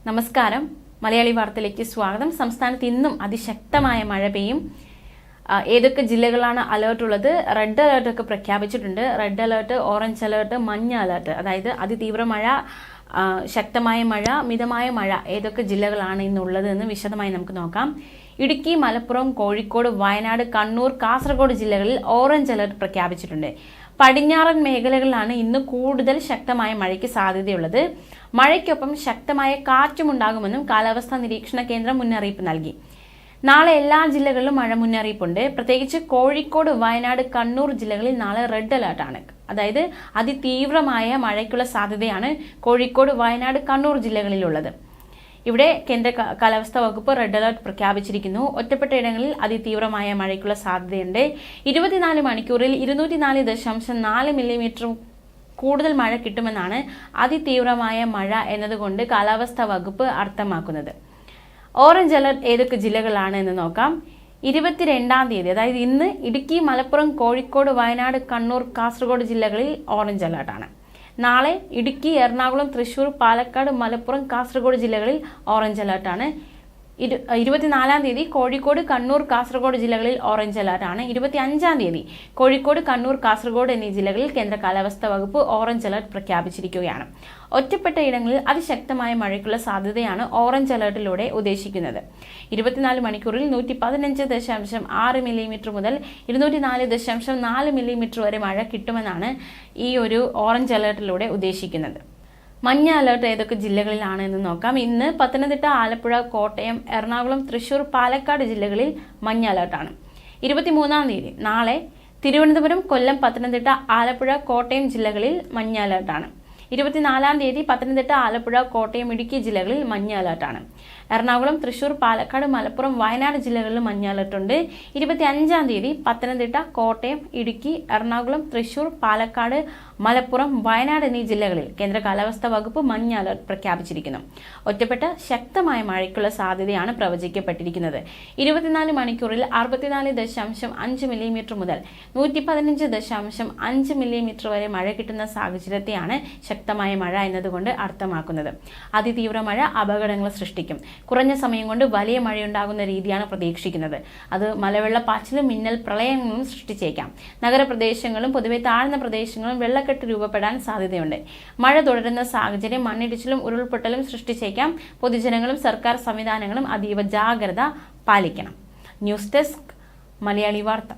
നമസ്കാരം. മലയാളി വാർത്തയിലേക്ക് സ്വാഗതം. സംസ്ഥാനത്ത് ഇന്നും അതിശക്തമായ മഴ പെയ്യും. ഏതൊക്കെ ജില്ലകളാണ് അലേർട്ട് ഉള്ളത്? റെഡ് അലേർട്ട് ഒക്കെ പ്രഖ്യാപിച്ചിട്ടുണ്ട്. റെഡ് അലേർട്ട്, ഓറഞ്ച് അലേർട്ട്, മഞ്ഞ അലേർട്ട്, അതായത് അതിതീവ്ര മഴ, ശക്തമായ മഴ, മിതമായ മഴ ഏതൊക്കെ ജില്ലകളാണ് ഇന്നുള്ളത് എന്ന് വിശദമായി നമുക്ക് നോക്കാം. ഇടുക്കി, മലപ്പുറം, കോഴിക്കോട്, വയനാട്, കണ്ണൂർ, കാസർഗോഡ് ജില്ലകളിൽ ഓറഞ്ച് അലേർട്ട് പ്രഖ്യാപിച്ചിട്ടുണ്ട്. പടിഞ്ഞാറൻ മേഖലകളിലാണ് ഇന്ന് കൂടുതൽ ശക്തമായ മഴയ്ക്ക് സാധ്യതയുള്ളത്. മഴയ്ക്കൊപ്പം ശക്തമായ കാറ്റുമുണ്ടാകുമെന്നും കാലാവസ്ഥാ നിരീക്ഷണ കേന്ദ്രം മുന്നറിയിപ്പ് നൽകി. നാളെ എല്ലാ ജില്ലകളിലും മഴ മുന്നറിയിപ്പുണ്ട്. പ്രത്യേകിച്ച് കോഴിക്കോട്, വയനാട്, കണ്ണൂർ ജില്ലകളിൽ നാളെ റെഡ് അലേർട്ടാണ്. അതായത് അതിതീവ്രമായ മഴയ്ക്കുള്ള സാധ്യതയാണ് കോഴിക്കോട്, വയനാട്, കണ്ണൂർ ജില്ലകളിലുള്ളത്. ഇവിടെ കേന്ദ്ര കാലാവസ്ഥാ വകുപ്പ് റെഡ് അലേർട്ട് പ്രഖ്യാപിച്ചിരിക്കുന്നു. ഒറ്റപ്പെട്ട ഇടങ്ങളിൽ അതിതീവ്രമായ മഴയ്ക്കുള്ള സാധ്യതയുണ്ട്. 24 മണിക്കൂറിൽ 204.4 മില്ലിമീറ്റർ കൂടുതൽ മഴ കിട്ടുമെന്നാണ് അതിതീവ്രമായ മഴ എന്നതുകൊണ്ട് കാലാവസ്ഥാ വകുപ്പ് അർത്ഥമാക്കുന്നത്. ഓറഞ്ച് അലർട്ട് ഏതൊക്കെ ജില്ലകളാണ് എന്ന് നോക്കാം. 22-ാം തീയതി, അതായത് ഇന്ന് ഇടുക്കി, മലപ്പുറം, കോഴിക്കോട്, വയനാട്, കണ്ണൂർ, കാസർഗോഡ് ജില്ലകളിൽ ഓറഞ്ച് അലർട്ടാണ്. നാളെ ഇടുക്കി, എറണാകുളം, തൃശൂർ, പാലക്കാട്, മലപ്പുറം, കാസർഗോഡ് ജില്ലകളിൽ ഓറഞ്ച് അലർട്ടാണ്. 24-ാം തീയതി കോഴിക്കോട്, കണ്ണൂർ, കാസർഗോഡ് ജില്ലകളിൽ ഓറഞ്ച് അലർട്ടാണ്. 25-ാം തീയതി കോഴിക്കോട്, കണ്ണൂർ, കാസർഗോഡ് എന്നീ ജില്ലകളിൽ കേന്ദ്ര കാലാവസ്ഥാ വകുപ്പ് ഓറഞ്ച് അലർട്ട് പ്രഖ്യാപിച്ചിരിക്കുകയാണ്. ഒറ്റപ്പെട്ട ഇടങ്ങളിൽ അതിശക്തമായ മഴയ്ക്കുള്ള സാധ്യതയാണ് ഓറഞ്ച് അലർട്ടിലൂടെ ഉദ്ദേശിക്കുന്നത്. 24 മണിക്കൂറിൽ 115.6 മില്ലിമീറ്റർ മുതൽ 204.4 മില്ലിമീറ്റർ വരെ മഴ കിട്ടുമെന്നാണ് ഈ ഒരു ഓറഞ്ച് അലർട്ടിലൂടെ ഉദ്ദേശിക്കുന്നത്. മഞ്ഞ അലർട്ട് ഏതൊക്കെ ജില്ലകളിലാണ് എന്ന് നോക്കാം. ഇന്ന് പത്തനംതിട്ട, ആലപ്പുഴ, കോട്ടയം, എറണാകുളം, തൃശൂർ, പാലക്കാട് ജില്ലകളിൽ മഞ്ഞ അലർട്ടാണ്. 23-ാം തീയതി നാളെ തിരുവനന്തപുരം, കൊല്ലം, പത്തനംതിട്ട, ആലപ്പുഴ, കോട്ടയം ജില്ലകളിൽ മഞ്ഞ അലർട്ടാണ്. 24-ാം തീയതി പത്തനംതിട്ട, ആലപ്പുഴ, കോട്ടയം, ഇടുക്കി ജില്ലകളിൽ മഞ്ഞ അലർട്ടാണ്. എറണാകുളം, തൃശൂർ, പാലക്കാട്, മലപ്പുറം, വയനാട് ജില്ലകളിൽ മഞ്ഞ അലർട്ടുണ്ട്. 25-ാം തീയതി പത്തനംതിട്ട, കോട്ടയം, ഇടുക്കി, എറണാകുളം, തൃശൂർ, പാലക്കാട്, മലപ്പുറം, വയനാട് എന്നീ ജില്ലകളിൽ കേന്ദ്ര കാലാവസ്ഥാ വകുപ്പ് മഞ്ഞ അലർട്ട് പ്രഖ്യാപിച്ചിരിക്കുന്നു. ഒറ്റപ്പെട്ട ശക്തമായ മഴയ്ക്കുള്ള സാധ്യതയാണ് പ്രവചിക്കപ്പെട്ടിരിക്കുന്നത്. 24 മണിക്കൂറിൽ 64.5 മില്ലിമീറ്റർ മുതൽ 115.5 മില്ലിമീറ്റർ വരെ മഴ കിട്ടുന്ന സാഹചര്യത്തെയാണ് ശക്തമായ മഴ എന്നതുകൊണ്ട് അർത്ഥമാക്കുന്നത്. അതിതീവ്ര മഴ അപകടങ്ങൾ സൃഷ്ടിക്കും. കുറഞ്ഞ സമയം കൊണ്ട് വലിയ മഴയുണ്ടാകുന്ന രീതിയാണ് പ്രതീക്ഷിക്കുന്നത്. അത് മലവെള്ളപ്പാച്ചിലും മിന്നൽ പ്രളയങ്ങളും സൃഷ്ടിച്ചേക്കാം. നഗരപ്രദേശങ്ങളും പൊതുവെ താഴ്ന്ന പ്രദേശങ്ങളും വെള്ളക്കെട്ട് രൂപപ്പെടാൻ സാധ്യതയുണ്ട്. മഴ തുടരുന്ന സാഹചര്യം മണ്ണിടിച്ചിലും ഉരുൾപൊട്ടലും സൃഷ്ടിച്ചേക്കാം. പൊതുജനങ്ങളും സർക്കാർ സംവിധാനങ്ങളും അതീവ ജാഗ്രത പാലിക്കണം. ന്യൂസ് ഡെസ്ക്, മലയാളി വാർത്ത.